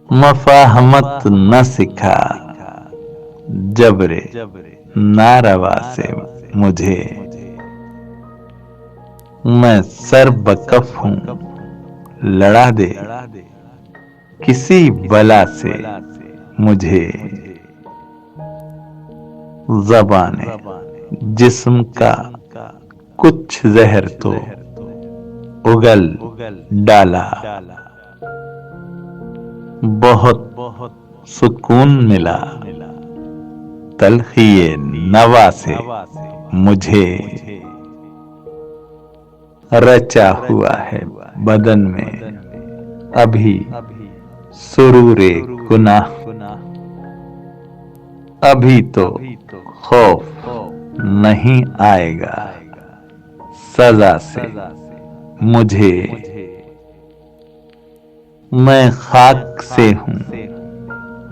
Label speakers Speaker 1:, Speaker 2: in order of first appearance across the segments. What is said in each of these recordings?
Speaker 1: मफाहमत न सिखा जबरे नारवा से मुझे। मैं सरबकफ हूँ, लड़ा दे किसी बला से मुझे। ज़बाने जिस्म का कुछ जहर तो उगल डाला। बहुत सुकून मिला तलखिए नवा से मुझे। रचा हुआ है बदन में अभी सुरूरे गुनाह। अभी तो खौफ नहीं आएगा सजा से मुझे। मैं खाक से हूँ,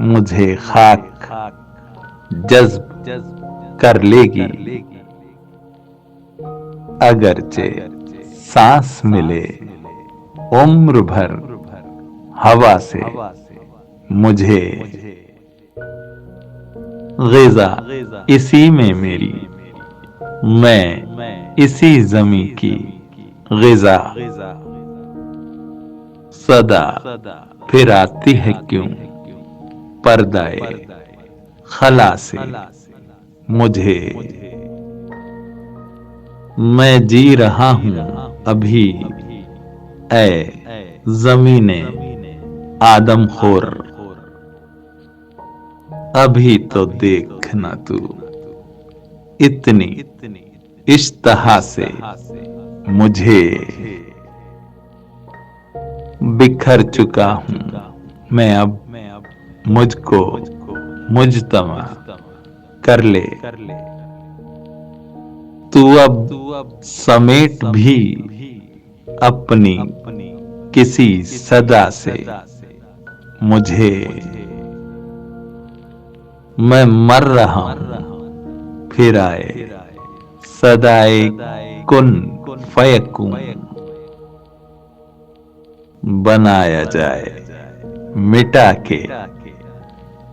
Speaker 1: मुझे खाक जज्ब कर लेगी। अगरचे सांस मिले उम्र भर हवा से मुझे। ग़िज़ा इसी में मेरी, मैं इसी ज़मीं की ग़िज़ा। सदा फिर आती है क्यों पर्दाए खला से मुझे। मैं जी रहा हूँ अभी ऐ ज़मीने आदमखोर। अभी तो देखना तू इतनी इश्तहा से मुझे। बिखर चुका हूँ मैं अब, मुझको मुजतमा कर ले। तू अब समेट भी अपनी किसी सदा से मुझे। मैं मर रहा हूँ फिर आए सदाए कुन फयकून। बनाया जाए मिटा के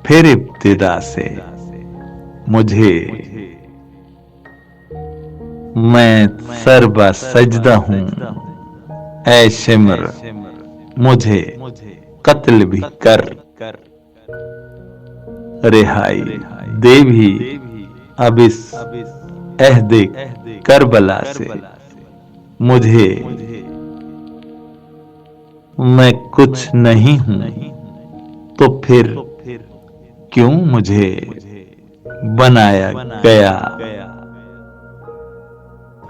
Speaker 1: फिर इब्तिदा से मुझे। मैं सरबा सजदा हूँ ऐ शिमर, मुझे कत्ल भी कर। रिहाई दे भी अब इस अहदे करबला से मुझे। मैं कुछ नहीं हूँ तो फिर क्यों मुझे बनाया गया।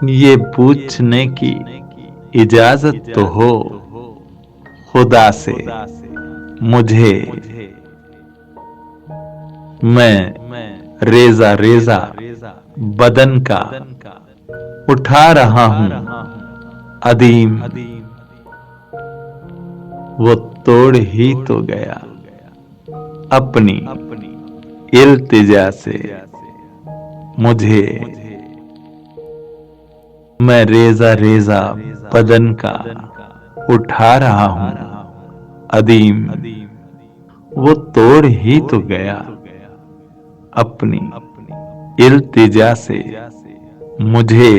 Speaker 1: ये पूछने की इजाजत तो हो खुदा से मुझे। मैं रेजा रेजा बदन का उठा रहा हूँ अदीम। वो तोड़ ही तो गया अपनी इल्तिजा से मुझे। मैं रेजा रेजा बदन का उठा रहा हूँ अदीम। वो तोड़ ही तो गया अपनी इल्तिजा से मुझे।